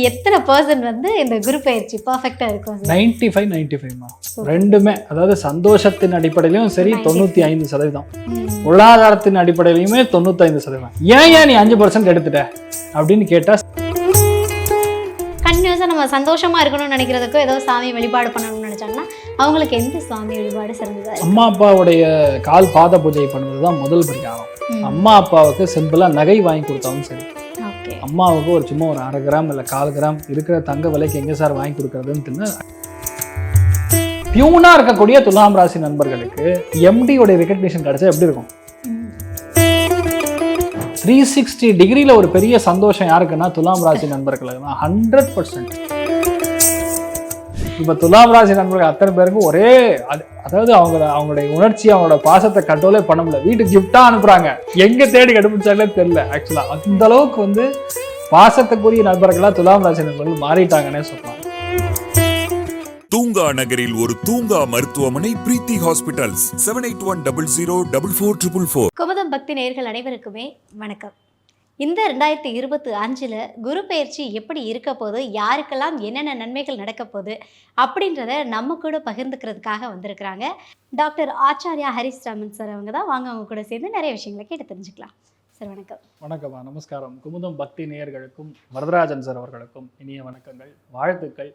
எத்தனை % வந்து இந்த குரு பயிற்சி பர்ஃபெக்டா இருக்கும்? 95-95மா ரெண்டுமே. அதாவது சந்தோஷத்தின் அடிப்படையிலும் சரி 95%, பொருளாதாரத்தின் அடிப்படையிலுமே 95%. ஏன் நீ 5% எடுத்துட்ட அப்படின்னு கேட்டா, கண்டினியூஸா நம்ம சந்தோஷமா இருக்கணும்னு நினைக்கிறதுக்கும் ஏதோ சாமி வழிபாடு பண்ணணும்னு நினைச்சாங்கன்னா அவங்களுக்கு எந்த சாமி வழிபாடு சிறந்ததா? அம்மா அப்பாவுடைய கால் பாத பூஜை பண்ணுவதுதான் முதல் பரிகாரம். அம்மா அப்பாவுக்கு சிம்பிளா நகை வாங்கி கொடுத்தாலும் சரி, அம்மாவுக்கு ஒரு சும்மா ஒரு 1/2 கிராம் இல்லை 1/4 கிராம் இருக்கிற தங்க விலைக்கு எங்கே சார் வாங்கி கொடுக்குறதுன்னு பியூனா இருக்கக்கூடிய துலாம் ராசி நண்பர்களுக்கு எம்டியோட ரெகக்னிஷன் கிடைச்சா எப்படி இருக்கும்? 360 டிகிரியில் ஒரு பெரிய சந்தோஷம் யாருக்குன்னா துலாம் ராசி நண்பர்களுக்கு தான் 100%. இப்போ துலாம் ராசி நண்பர்கள் அத்தனை பேருக்கும் ஒரே அதாவது அவங்களுடைய உணர்ச்சி அவங்களோட பாசத்தை கண்ட்ரோலே பண்ண முடியல. வீட்டுக்கு கிஃப்டா அனுப்புறாங்க, எங்க தேடி கண்டுபிடிச்சாங்களே தெரியல. ஆக்சுவலா அந்த அளவுக்கு வந்து பாசத்துக்குரிய நண்பர்களா துலாம் ராசி நண்பர்கள் மாறிட்டாங்கன்னே சொல்லலாம். தூங்கா நகரில் ஒரு தூங்கா மருத்துவமனை பிரீத்தி ஹாஸ்பிட்டல்ஸ் 7810044444. குமுதம் பக்தி நேயர்கள் அனைவருக்குமே வணக்கம். இந்த 2025 குரு பயிற்சி எப்படி இருக்க போது, யாருக்கெல்லாம் என்னென்ன நன்மைகள் நடக்க போகுது அப்படின்றத நம்ம கூட பகிர்ந்துக்கிறதுக்காக வந்திருக்கிறாங்க டாக்டர் ஆச்சாரியா ஹரிஸ் ராமன் சார். அவங்க தான். வாங்க அவங்க கூட சேர்ந்து நிறைய விஷயங்களை கேட்டு தெரிஞ்சுக்கலாம். சார் வணக்கம். வணக்கம்மா, நமஸ்காரம். குமுதம் பக்தி நேயர்களுக்கும் வரதராஜன் சார் அவர்களுக்கும் இனிய வணக்கங்கள், வாழ்த்துக்கள்.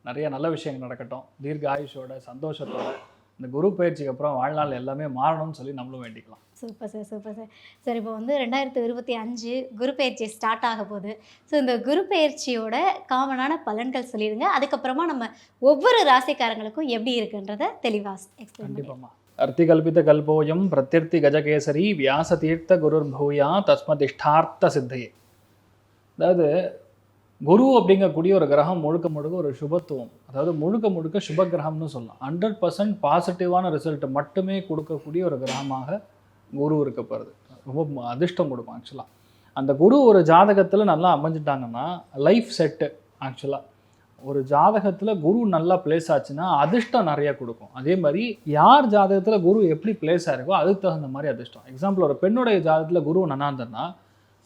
நிறைய நல்ல விஷயங்கள் நடக்கட்டும், தீர்க்க ஆயுஷோட சந்தோஷத்தோட இந்த குரு பயிற்சிக்கு அப்புறம் வாழ்நாள் எல்லாமே மாறணும்னு சொல்லி நம்மளும் வேண்டிக்கலாம். Super sir, super sir. Sir இப்போ வந்து 2025 குரு பயிற்சி ஸ்டார்ட் ஆக போகுது. ஸோ இந்த குரு பயிற்சியோட காமனான பலன்கள் சொல்லிடுங்க. அதுக்கப்புறமா நம்ம ஒவ்வொரு ராசிக்காரங்களுக்கும் எப்படி இருக்குன்றத தெளிவாக எக்ஸ்பிளைன். கண்டிப்பாம்மா. அர்த்திகல்பித கல்போயம் பிரத்யர்த்தி கஜகேசரி வியாச தீர்த்த குருர் பூயா தஸ்மதிஷ்டார்த்த சித்தையே. அதாவது குரு அப்படிங்கக்கூடிய ஒரு கிரகம் முழுக்க முழுக்க ஒரு சுபத்துவம், அதாவது முழுக்க முழுக்க சுப கிரகம்னு சொல்லலாம். 100% பாசிட்டிவான ரிசல்ட் மட்டுமே கொடுக்கக்கூடிய ஒரு கிரகமாக குரு இருக்கப்படுது. ரொம்ப அதிர்ஷ்டம் கொடுக்கும். ஆக்சுவலாக அந்த குரு ஒரு ஜாதகத்தில் நல்லா அமைஞ்சிட்டாங்கன்னா லைஃப் செட்டு. ஆக்சுவலாக ஒரு ஜாதகத்தில் குரு நல்லா பிளேஸ் ஆச்சுன்னா அதிர்ஷ்டம் நிறையா கொடுக்கும். அதே மாதிரி யார் ஜாதகத்தில் குரு எப்படி பிளேஸ் ஆகிருக்கோ அதுக்கு தகுந்த மாதிரி அதிர்ஷ்டம். எக்ஸாம்பிள், ஒரு பெண்ணுடைய ஜாதகத்தில் குரு நல்லா இருந்ததுன்னா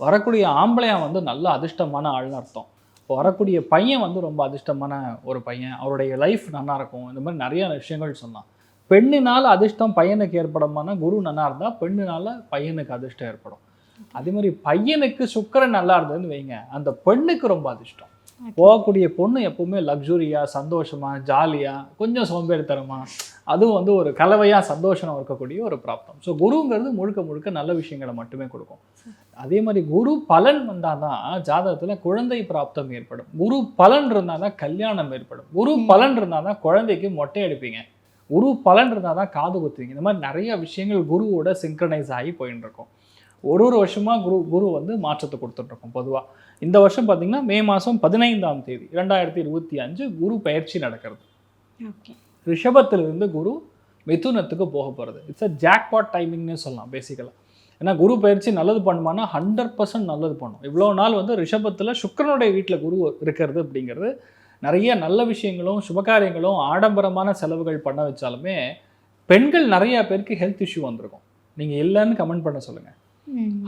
வரக்கூடிய ஆம்பளையா வந்து நல்ல அதிர்ஷ்டமான ஆள்னு அர்த்தம். இப்போ வரக்கூடிய பையன் வந்து ரொம்ப அதிர்ஷ்டமான ஒரு பையன், அவருடைய லைஃப் நல்லா இருக்கும். இந்த மாதிரி நிறைய விஷயங்கள் சொல்லலாம். பெண்ணினால் அதிர்ஷ்டம் பையனுக்கு ஏற்படுமானா குரு நல்லா இருந்தால் பெண்ணினால பையனுக்கு அதிர்ஷ்டம் ஏற்படும். அதே மாதிரி பையனுக்கு சுக்கிரன் நல்லா இருந்ததுன்னு வைங்க, அந்த பெண்ணுக்கு ரொம்ப அதிர்ஷ்டம். போகக்கூடிய பொண்ணு எப்பவுமே லக்ஸுரியா, சந்தோஷமா, ஜாலியா, கொஞ்சம் சோம்பேறித்தனமா, அதுவும் வந்து ஒரு கலவையா சந்தோஷம் இருக்கக்கூடிய ஒரு பிராப்தம். ஸோ குருங்கிறது முழுக்க முழுக்க நல்ல விஷயங்களை மட்டுமே கொடுக்கும். அதே மாதிரி குரு பலன் வந்தால் தான் ஜாதகத்தில் குழந்தை பிராப்தம் ஏற்படும். குரு பலன் இருந்தால் தான் கல்யாணம் ஏற்படும். குரு பலன் இருந்தால் தான் குழந்தைக்கு மொட்டை அடிப்பீங்க. குரு பலன் இருந்தால் தான் காது குத்துவீங்க. இந்த மாதிரி நிறைய விஷயங்கள் குருவோட சிங்க்ரனைஸ் ஆகி போயின்னு இருக்கும். ஒரு வருஷமாக குரு வந்து மாற்றத்தை கொடுத்துட்ருக்கோம். பொதுவாக இந்த வருஷம் பார்த்திங்கன்னா மே மாதம் 15ஆம் தேதி 2025 குரு பயிற்சி நடக்கிறது. ரிஷபத்திலிருந்து குரு மிதுனத்துக்கு போக போகிறது. இட்ஸ் அ ஜாக்பாட் டைமிங்னு சொல்லலாம் பேசிக்கலாக. ஏன்னா குரு பயிற்சி நல்லது பண்ணுமானா 100% நல்லது பண்ணும். இவ்வளோ நாள் வந்து ரிஷபத்தில் சுக்கிரனுடைய வீட்டில் குரு இருக்கிறது அப்படிங்கிறது நிறைய நல்ல விஷயங்களும் சுபகாரியங்களும் ஆடம்பரமான செலவுகள் பண்ண வச்சாலுமே பெண்கள் நிறைய பேருக்கு ஹெல்த் இஷ்யூ வந்திருக்கும். நீங்கள் இல்லைன்னு கமெண்ட் பண்ண சொல்லுங்கள்.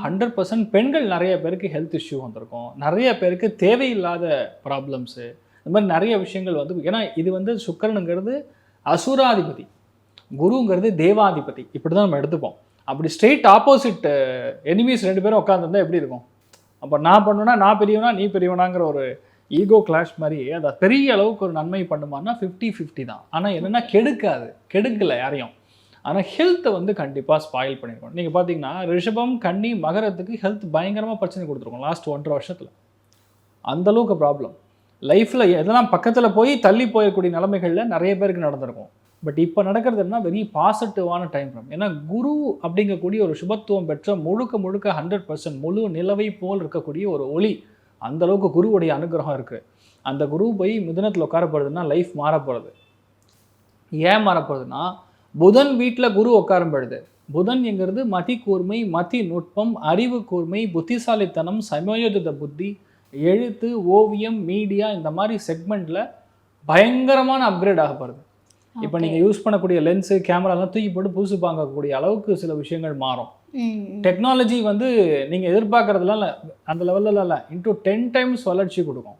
100% பெண்கள் நிறைய பேருக்கு ஹெல்த் இஷ்யூ வந்திருக்கும். நிறைய பேருக்கு தேவையில்லாத ப்ராப்ளம்ஸு, இந்த மாதிரி நிறைய விஷயங்கள் வந்து. ஏன்னா இது வந்து சுக்கிரனுங்கிறது அசுராதிபதி, குருங்கிறது தேவாதிபதி. இப்படி தான் நம்ம எடுத்துப்போம். அப்படி ஸ்ட்ரெயிட் ஆப்போசிட் எனிமீஸ் 2 பேரும் உட்காந்துருந்தா எப்படி இருக்கும்? அப்போ நான் பண்ணுவேன்னா நான் பெரியவனா நீ பெரியவனாங்கிற ஒரு ஈகோ கிளாஷ் மாதிரி அதை பெரிய அளவுக்கு ஒரு நன்மை பண்ணுமான்னா 50-50 தான். ஆனால் என்னென்னா கெடுக்கலை யாரையும். ஆனால் ஹெல்த்தை வந்து கண்டிப்பாக ஸ்பாயில் பண்ணியிருக்கோம். நீங்கள் பார்த்தீங்கன்னா ரிஷபம், கன்னி, மகரத்துக்கு ஹெல்த் பயங்கரமாக பிரச்சனை கொடுத்துருக்கோம் லாஸ்ட் 1.5 வருஷத்தில். அந்தளவுக்கு ப்ராப்ளம் லைஃப்பில் எதெல்லாம் பக்கத்தில் போய் தள்ளி போயக்கூடிய நிலைமைகளில் நிறைய பேருக்கு நடந்திருக்கும். பட் இப்போ நடக்கிறதுனா வெரி பாசிட்டிவான டைம் ஃப்ரேம். ஏன்னா குரு அப்படிங்கக்கூடிய ஒரு சுபத்துவம் பெற்ற முழுக்க 100% முழு நிலவை போல் இருக்கக்கூடிய ஒரு ஒளி, அந்தளவுக்கு குருவுடைய அனுகிரகம் இருக்குது. அந்த குரு போய் மிதுனத்தில் உட்காரப்படுதுன்னா லைஃப் மாறப்போகிறது. ஏன் மாறப்போகுதுன்னா புதன் வீட்டில் குரு உட்காரப்படுது. புதன் என்கிறது மதி கூர்மை, மதி நுட்பம், அறிவு கூர்மை, புத்திசாலித்தனம், சமயோஜித புத்தி, எழுத்து, ஓவியம், மீடியா, இந்த மாதிரி செக்மெண்ட்டில் பயங்கரமான அப்கிரேட் ஆகப்படுது. இப்போ நீங்கள் யூஸ் பண்ணக்கூடிய லென்ஸு, கேமராலாம் தூக்கி போட்டு புதுசு பார்க்கக்கூடிய அளவுக்கு சில விஷயங்கள் மாறும். டெக்னாலஜி வந்து நீங்கள் எதிர்பார்க்குறதுலாம் அந்த லெவலில் இல்லை, இன்டூ 10 times வளர்ச்சி கொடுக்கும்.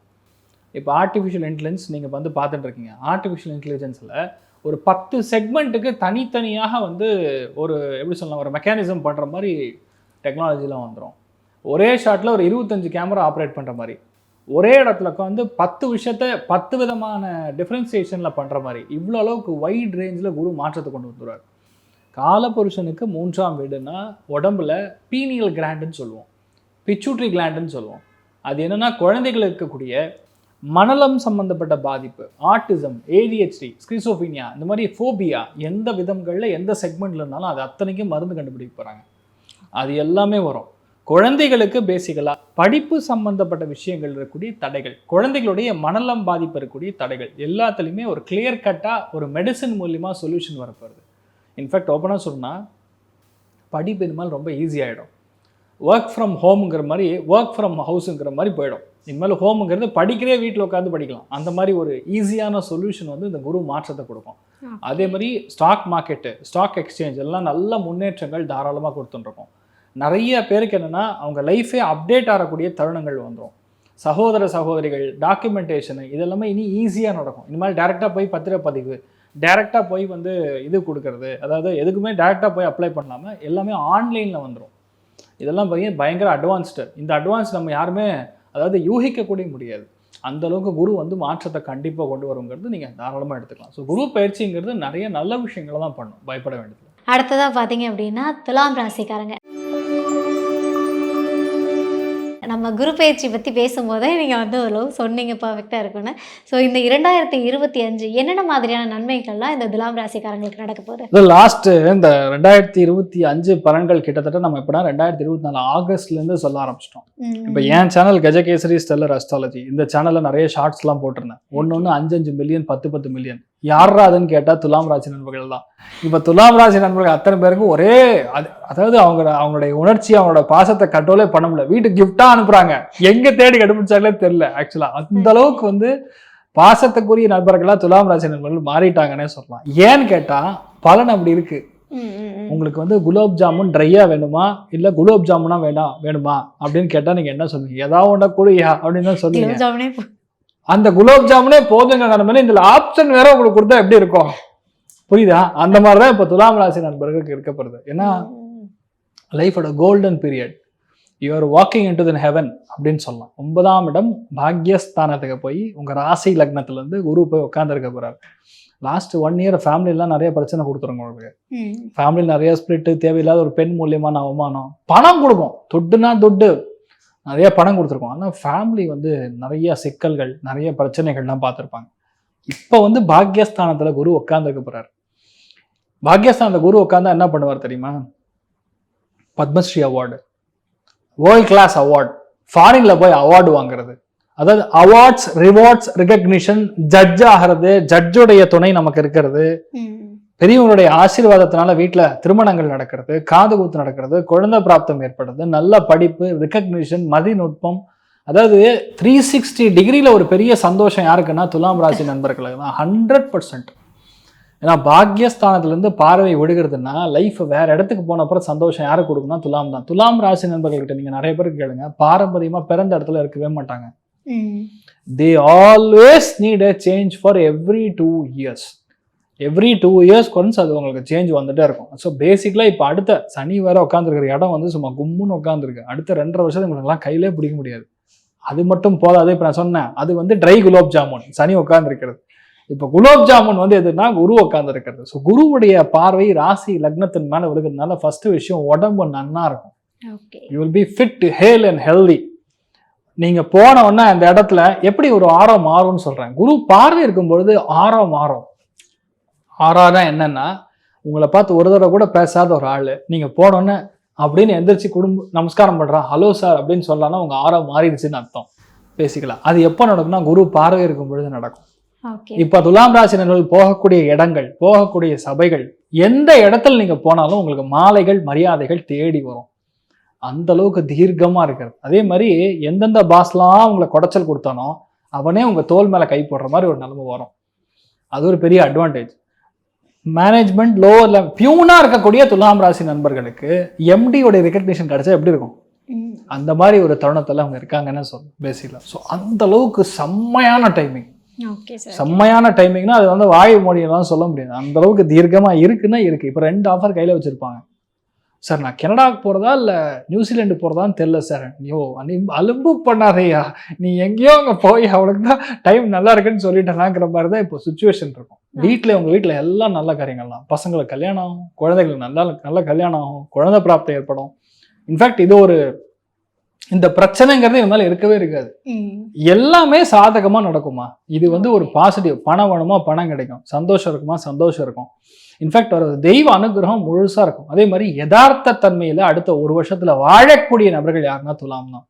இப்போ ஆர்டிஃபிஷியல் இன்டெலிஜென்ஸ் நீங்கள் வந்து பார்த்துட்டு இருக்கீங்க. ஆர்டிஃபிஷியல் இன்டெலிஜென்ஸில் ஒரு 10 செக்மெண்ட்டுக்கு தனித்தனியாக வந்து ஒரு எப்படி சொல்லலாம், ஒரு மெக்கானிசம் பண்ணுற மாதிரி டெக்னாலஜிலாம் வந்துடும். ஒரே ஷாட்டில் ஒரு 25 கேமரா ஆப்ரேட் பண்ணுற மாதிரி, ஒரே இடத்துல வந்து 10 விஷயத்த 10 விதமான டிஃப்ரென்சியேஷனில் பண்ணுற மாதிரி, இவ்வளோ அளவுக்கு வைட் ரேஞ்சில் குரு மாற்றத்தை கொண்டு வந்துடுவார். காலபுருஷனுக்கு 3ஆம் வீடுனா உடம்புல பீனியல் கிளாண்டுன்னு சொல்லுவோம், பிச்சூட்ரி கிளாண்டுன்னு சொல்லுவோம். அது என்னென்னா குழந்தைகள் இருக்கக்கூடிய மனலம் சம்பந்தப்பட்ட பாதிப்பு, ஆட்டிசம், ஏடிஹெச்டி, ஸ்கிசோஃபீனியா, இந்த மாதிரி ஃபோபியா எந்த விதங்களில் எந்த செக்மெண்ட்டில் இருந்தாலும் அது அத்தனைக்கும் மருந்து கண்டுபிடிக்க போகிறாங்க. அது எல்லாமே வரும். குழந்தைகளுக்கு பேசிக்கலாக படிப்பு சம்பந்தப்பட்ட விஷயங்கள் இருக்கக்கூடிய தடைகள், குழந்தைகளுடைய மனலம் பாதிப்பு இருக்கக்கூடிய தடைகள் எல்லாத்துலேயுமே ஒரு கிளியர் கட்டாக ஒரு மெடிசன் மூலிமா சொல்யூஷன் வரப்போகுது. இன்ஃபேக்ட் ஓப்பனாக சொன்னால் படிப்பு இனிமேல் ரொம்ப ஈஸியாகிடும். ஒர்க் ஃப்ரம் ஹோமுங்கிற மாதிரி ஒர்க் ஃப்ரம் ஹவுஸுங்கிற மாதிரி போயிடும். இனிமேல் ஹோமுங்கிறது படிக்கிறே வீட்டில் உட்காந்து படிக்கலாம். அந்த மாதிரி ஒரு ஈஸியான சொல்யூஷன் வந்து இந்த குரு மாற்றத்தை கொடுக்கும். அதே மாதிரி ஸ்டாக் மார்க்கெட்டு, ஸ்டாக் எக்ஸ்சேஞ்ச் எல்லாம் நல்ல முன்னேற்றங்கள் தாராளமாக கொடுத்துட்டுருக்கோம். நிறைய பேருக்கு என்னென்னா அவங்க லைஃபே அப்டேட் ஆகக்கூடிய தருணங்கள் வந்துடும். சகோதர சகோதரிகள், டாக்குமெண்டேஷனு இதெல்லாமே இனி ஈஸியாக நடக்கும். இனிமேல் டேரெக்டாக போய் பத்திரப்பதிவு, டேரெக்டாக போய் வந்து இது கொடுக்கறது, அதாவது எதுக்குமே டேரெக்டாக போய் அப்ளை பண்ணாமல் எல்லாமே ஆன்லைனில் வந்துடும். இதெல்லாம் பயங்கர அட்வான்ஸ்டு. இந்த அட்வான்ஸ் நம்ம யாருமே அதாவது யூகிக்கக்கூடிய முடியாது. அந்த அளவுக்கு குரு வந்து மாற்றத்தை கண்டிப்பாக கொண்டு வருங்கிறது நீங்கள் தாராளமாக எடுத்துக்கலாம். ஸோ குரு பயிற்சிங்கிறது நிறைய நல்ல விஷயங்களை தான் பண்ணும், பயப்பட வேண்டியது. அடுத்ததாக பார்த்தீங்க அப்படின்னா துலாம் ராசிக்காரங்க. நம்ம குரு பயிற்சி பற்றி பேசும்போதே நீங்கள் வந்து ஓரளவு சொன்னீங்க, பர்ஃபெக்டாக இருக்குன்னு. ஸோ இந்த 2025 என்னென்ன மாதிரியான நன்மைகள்லாம் இந்த துலாம் ராசிக்காரங்களுக்கு நடக்க போகுது? இது லாஸ்ட்டு இந்த 2025 பலன்கள் கிட்டத்தட்ட நம்ம எப்படின்னா 2024 ஆகஸ்ட்லேருந்து சொல்ல ஆரம்பிச்சிட்டோம். இப்போ என் சேனல் கஜகேசரி ஸ்டெல்லர் அஸ்ட்ராலஜி, இந்த சேனலில் நிறைய ஷார்ட்ஸ்லாம் போட்டிருந்தேன். ஒன்று 5 மில்லியன் 10 மில்லியன். யாரா அதுன்னு கேட்டால் துலாம் ராசி நண்பர்கள் தான். இப்போ துலாம் ராசி நண்பர்கள் அத்தனை பேருக்கும் ஒரே அதாவது அவங்களுடைய உணர்ச்சி, அவங்களோட பாசத்தை கண்ட்ரோலே பண்ண முடியல. வீட்டுக்கு கிஃப்டாக அனுப்புகிறாங்க, எங்கே தேடி கண்டுபிடிச்சாங்களே தெரியல. ஆக்சுவலாக அந்த அளவுக்கு வந்து பாசத்துக்குரிய நண்பர்களாக துலாம் ராசி நண்பர்கள் மாறிட்டாங்கன்னே சொல்லலாம். ஏன்னு கேட்டால் பலன் அப்படி இருக்குது. உங்களுக்கு வந்து குலோப் ஜாமுன் ட்ரையாக வேணுமா இல்லை குலோப் ஜாமுனா வேணுமா அப்படின்னு கேட்டால் நீங்கள் என்ன சொல்லுவீங்க? ஏதாவது ஒன்றா கூடியா அப்படின்னு தான் சொல்லுவீங்க. அந்த குலோப் ஜாமுனே போதுங்க நண்பனே, இதில் ஆப்ஷன் வேற உங்களுக்கு கொடுத்தா எப்படி இருக்கும், புரியுதா? அந்த மாதிரி தான் இப்போ துலாம் ராசி நண்பர்களுக்கு இருக்கப்படுது. ஏன்னா லைஃபோட golden period, you are walking into the heaven அப்படின்னு சொல்லலாம். 9ஆம் இடம் பாக்யஸ்தானத்துக்கு போய் உங்கள் ராசி லக்னத்துலேருந்து குரு போய் உட்காந்துருக்க போகிறார். லாஸ்ட் 1 இயர் ஃபேமிலியெல்லாம் நிறைய பிரச்சனை கொடுத்துருங்க உங்களுக்கு. ஃபேமிலியில் நிறைய ஸ்பிளிட்டு, தேவையில்லாத ஒரு பெண் மூலியமான அவமானம், பணம் கொடுக்கும், தொட்டுனா தொட்டு நிறைய பணம் கொடுத்துருக்கோம். ஆனால் ஃபேமிலி வந்து நிறைய சிக்கல்கள், நிறைய பிரச்சனைகள்லாம் பார்த்துருப்பாங்க. இப்போ வந்து பாக்யஸ்தானத்தில் குரு உட்காந்துருக்க போகிறார். பாக்யஸ்தானத்தில் குரு உட்காந்தா என்ன பண்ணுவார் தெரியுமா? Padmashri award, world class award, ஃபாரினில் போய் அவார்டு வாங்குறது, அதாவது அவார்ட்ஸ், ரிவார்ட்ஸ், ரெகக்னிஷன், ஜட்ஜ் ஆகிறது, ஜட்ஜுடைய துணை நமக்கு இருக்கிறது, பெரியவங்களுடைய ஆசீர்வாதத்தினால வீட்டில் திருமணங்கள் நடக்கிறது, காது கூத்து நடக்கிறது, குழந்தை பிராப்தம் ஏற்படுறது, நல்ல படிப்பு, ரெகக்னிஷன், மதிநுட்பம், அதாவது 360 டிகிரியில் ஒரு பெரிய சந்தோஷம் யாருக்குன்னா துலாம் ராசி நண்பர்களுக்கு தான் 100%. ஏன்னா பாக்யஸ்தானத்துலேருந்து பார்வை விடுகிறதுனா லைஃப் வேற இடத்துக்கு போன அப்புறம் சந்தோஷம் யாருக்கு கொடுக்குன்னா துலாம் தான். துலாம் ராசி நண்பர்கள்கிட்ட நீங்கள் நிறைய பேருக்கு கேளுங்க, பாரம்பரியமாக பிறந்த இடத்துல இருக்கவே மாட்டாங்க. They always need a change for every 2 years. Every 2 years once அது உங்களுக்கு சேஞ்ச் வந்துட்டே இருக்கும். ஸோ பேசிக்கலாக இப்போ அடுத்த சனி வேற உட்காந்துருக்கிற இடம் வந்து சும்மா கும்முன்னு உட்காந்துருக்கு. அடுத்த 2.5 வருஷத்துக்கு உங்களுக்குலாம் கையிலே பிடிக்க முடியாது. அது மட்டும் போதாது. இப்போ நான் சொன்னேன், அது வந்து ட்ரை குலோப் ஜாமுன் சனி உட்காந்துருக்கிறது. இப்போ குலோப் ஜாமுன் வந்து எதுனா குரு உட்காந்துருக்கிறது. ஸோ குருவுடைய பார்வை ராசி லக்னத்தின் மேலே விழுகிறதுனால ஃபர்ஸ்ட் விஷயம் உடம்பு நன்னா இருக்கும். You will be fit, Hale and healthy. நீங்கள் போன உடனே அந்த இடத்துல எப்படி ஒரு ஆரம் மாறும்னு சொல்கிறேன். குரு பார்வை இருக்கும்பொழுது ஆரம் மாறும். ஆறாதான் என்னன்னா, உங்களை பார்த்து ஒரு தடவை கூட பேசாத ஒரு ஆள் நீங்கள் போனோன்னே அப்படின்னு எந்திரிச்சு நமஸ்காரம் பண்ணுறான், ஹலோ சார் அப்படின்னு சொல்லலாம்னா உங்கள் ஆரம் மாறிடுச்சுன்னு அர்த்தம். பேசிக்கலாம். அது எப்போ நடக்கும்னா குரு பார்வை இருக்கும் பொழுது நடக்கும். இப்போ துலாம் ராசினர்கள் போகக்கூடிய இடங்கள், போகக்கூடிய சபைகள், எந்த இடத்துல நீங்கள் போனாலும் உங்களுக்கு மாலைகள், மரியாதைகள் தேடி வரும். அந்த அளவுக்கு தீர்க்கமாக இருக்கிறது. அதே மாதிரி எந்தெந்த பாஸ்லாம் உங்களை குடைச்சல் கொடுத்தானோ அவனே உங்கள் தோல் மேலே கை போடுற மாதிரி ஒரு நிலைமை வரும். அது ஒரு பெரிய அட்வான்டேஜ். மேனேஜ்மெண்ட் லோவர் லெவல் பியூனாக இருக்கக்கூடிய துலாம் ராசி நண்பர்களுக்கு எம்டியோடைய ரெகக்னிஷன் கிடைச்சா எப்படி இருக்கும்? அந்த மாதிரி ஒரு தருணத்தில் அவங்க இருக்காங்கன்னு சொல்லணும் பேசிக்கலாம். ஸோ அந்த அளவுக்கு செம்மையான டைமிங். Okay sir. செம்மையான டைமிங்னா அது வந்து வாய் மொழியெல்லாம் சொல்ல முடியாது. அந்த அளவுக்கு தீர்க்கமாக இருக்குன்னா இருக்குது. இப்போ 2 ஆஃபர் கையில் வச்சுருப்பாங்க. சார் நான் கனடாவுக்கு போகிறதா இல்லை நியூசிலாண்டு போகிறதான்னு தெரில சார். ஐயோ நீ அலும்பு பண்ணாதையா, நீ எங்கேயோ அங்கே போய் அவளுக்கு தான் டைம் நல்லா இருக்குன்னு சொல்லிட்டேனாங்கிற மாதிரி தான் இப்போ சுச்சுவேஷன் இருக்கும். வீட்டில் உங்கள் வீட்டில் எல்லாம் நல்ல காரியங்கள்லாம், பசங்களுக்கு கல்யாணம் ஆகும், குழந்தைகளுக்கு நல்ல கல்யாணம் ஆகும், குழந்தை பிராப்தம் ஏற்படும். இன்ஃபேக்ட் இது ஒரு இந்த பிரச்சனைங்கிறது இது மேலே இருக்கவே இருக்காது. எல்லாமே சாதகமாக நடக்குமா. இது வந்து ஒரு பாசிட்டிவ். பணம் வேணுமா பணம் கிடைக்கும், சந்தோஷம் இருக்குமா சந்தோஷம் இருக்கும். இன்ஃபேக்ட் ஒரு தெய்வ அனுகிரகம் முழுசா இருக்கும். அதே மாதிரி யதார்த்த தன்மையில அடுத்த 1 வருஷத்துல வாழக்கூடிய நபர்கள் யாருன்னா துலாம் தான்.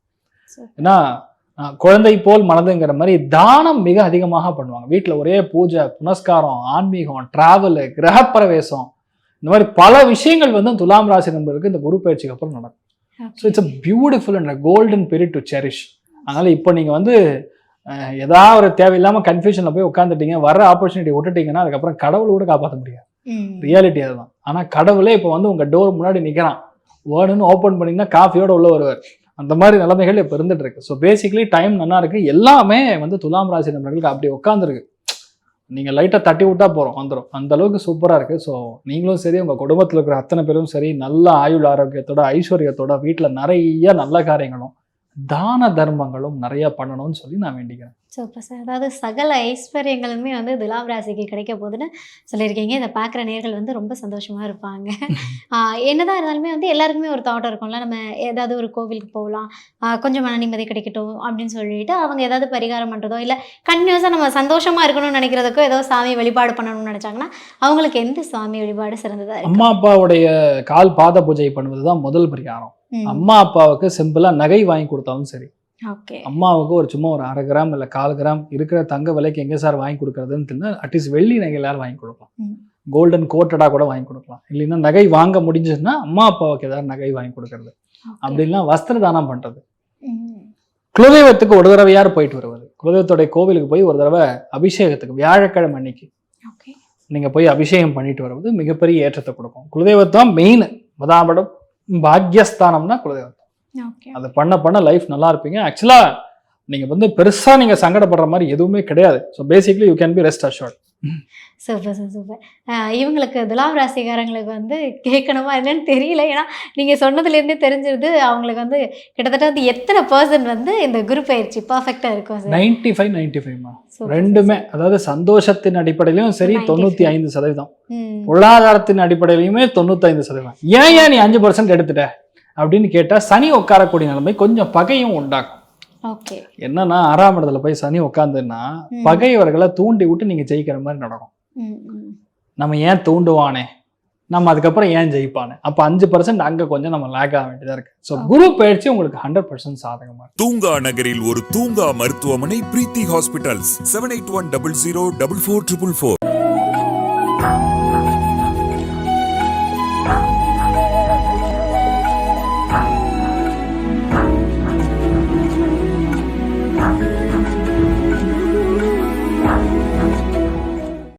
ஏன்னா குழந்தை போல் மனதுங்கிற மாதிரி தானம் மிக அதிகமாக பண்ணுவாங்க. வீட்டுல ஒரே பூஜை புனஸ்காரம், ஆன்மீகம், டிராவலு, கிரகப்பிரவேசம், இந்த மாதிரி பல விஷயங்கள் வந்து துலாம் ராசி நண்பர்களுக்கு இந்த குரு பயிற்சிக்கு அப்புறம் நடக்கும். So it's a beautiful and golden period to cherish. அதனால இப்போ நீங்க வந்து ஏதாவது ஒரு தேவையில்லாம கன்ஃபியூஷன்ல போய் உட்காந்துட்டீங்க, வர ஆப்பர்ச்சுனிட்டி விட்டுட்டீங்கன்னா அதுக்கப்புறம் கடவுளை கூட காப்பாற்ற முடியாது. ரியாலிட்டி அதுதான். ஆனா கடவுளே இப்போ வந்து உங்க டோர் முன்னாடி நிக்கிறான், வேணும்னு ஓப்பன் பண்ணீங்கன்னா காஃபியோட உள்ள வருவார். அந்த மாதிரி நிலைமைகள் இப்போ இருந்துட்டு இருக்கு. ஸோ பேசிக்கலி டைம் நல்லா இருக்கு. எல்லாமே வந்து துலாம் ராசி நண்பர்களுக்கு அப்படி உட்காந்துருக்கு. நீங்க லைட்டா தட்டி விட்டா போறோம் வந்துடும். அந்த அளவுக்கு சூப்பரா இருக்கு. ஸோ நீங்களும் சரி, உங்க குடும்பத்தில் இருக்கிற அத்தனை பேரும் சரி, நல்ல ஆயுள் ஆரோக்கியத்தோட ஐஸ்வர்யத்தோட வீட்டில் நிறைய நல்ல காரியங்களும் தான தர்மங்களும் நிறைய பண்ணணும்னு சொல்லி நான் வேண்டிக்கிறேன். Super sir. அதாவது சகல ஐஸ்வர்யங்களுமே வந்து துலாம் ராசிக்கு கிடைக்க போகுதுன்னு சொல்லியிருக்கீங்க. இதை பார்க்குற நேர்கள் வந்து ரொம்ப சந்தோஷமாக இருப்பாங்க. என்னதான் இருந்தாலுமே வந்து எல்லாருக்குமே ஒரு தாட் இருக்கும்ல, நம்ம ஏதாவது ஒரு கோவிலுக்கு போகலாம், கொஞ்சம் மன நிம்மதி கிடைக்கட்டும் அப்படின்னு சொல்லிட்டு அவங்க ஏதாவது பரிகாரம் பண்ணுறதோ இல்லை கண்டினியூஸாக நம்ம சந்தோஷமாக இருக்கணும்னு நினைக்கிறதுக்கோ ஏதோ சாமி வழிபாடு பண்ணணும்னு நினச்சாங்கன்னா அவங்களுக்கு எந்த சாமி வழிபாடு சிறந்ததாக இருக்கு? அம்மா அப்பாவுடைய கால் பாத பூஜை பண்ணுவது தான் முதல் பரிகாரம். அம்மா அப்பாவுக்கு சிம்பிளா நகை வாங்கி கொடுத்தாலும் சரி. அம்மாவுக்கு ஒரு சும்மா ஒரு 1/2 கிராம் இல்லை 1/4 கிராம் இருக்கிற தங்க விலைக்கு எங்கே சார் வாங்கி கொடுக்கறதுன்னு அட்லீஸ்ட் வெள்ளி நகை எல்லாரும் வாங்கி கொடுக்கலாம். கோல்டன் கோட்டடா கூட வாங்கி கொடுக்கலாம். இல்லைன்னா நகை வாங்க முடிஞ்சுன்னா அம்மா அப்பாவுக்கு ஏதாவது நகை வாங்கி கொடுக்கறது, அப்படின்னா வஸ்திர தானம் பண்றது. குலதெய்வத்துக்கு ஒரு தடவையார் போயிட்டு வருவது. குலதெய்வத்துடைய கோவிலுக்கு போய் ஒரு தடவை அபிஷேகத்துக்கு வியாழக்கிழமை அன்னைக்கு நீங்க போய் அபிஷேகம் பண்ணிட்டு வருவது மிகப்பெரிய ஏற்றத்தை கொடுக்கும். குலதெய்வத்தான் மெயின். மதாபடம் பாக்யஸ்தானம்னா குலதெய்வம். அதை பண்ண லைஃப் நல்லா இருப்பீங்க. ஆக்சுவலா நீங்க வந்து பெருசா நீங்க சங்கடப்படுற மாதிரி எதுவுமே கிடையாது. So basically you can be rest assured. Super sir, super. இவங்களுக்கு துலாம் ராசிக்காரங்களுக்கு வந்து கேட்கணுமா என்னன்னு தெரியல. ஏன்னா நீங்கள் சொன்னதுலேருந்தே தெரிஞ்சிருது அவங்களுக்கு வந்து கிட்டத்தட்ட வந்து எத்தனை % வந்து இந்த குரு பயிற்சி பர்ஃபெக்டாக இருக்கும் சார்? 95-95மா ரெண்டுமே. அதாவது சந்தோஷத்தின் அடிப்படையிலையும் சரி 95%, பொருளாதாரத்தின் அடிப்படையிலையுமே 95%. ஏன் நீ 5% எடுத்துட்ட அப்படின்னு கேட்டா சனி உட்காரக்கூடிய நிலைமை கொஞ்சம் பகையும் உண்டாக்கும். என்னன்னா 6ஆம் இடத்துல போய் சனி உட்காந்துன்னா பகைவர்களை தூண்டி விட்டு நீங்க ஜெயிக்கிற மாதிரி நடக்கும். நம்ம ஏன் தூண்டுவானே, நம்ம அதுக்கப்புறம் ஏன் ஜெயிப்பானே, அப்ப 5% அங்க கொஞ்சம் நம்ம லேக் ஆக வேண்டியதா இருக்கு. சோ குரு பயிற்சி உங்களுக்கு 100% சாதகமா இருக்கு. தூங்கா நகரில் ஒரு தூங்கா மருத்துவமனை பிரீத்தி ஹாஸ்பிட்டல்ஸ் 7810044444.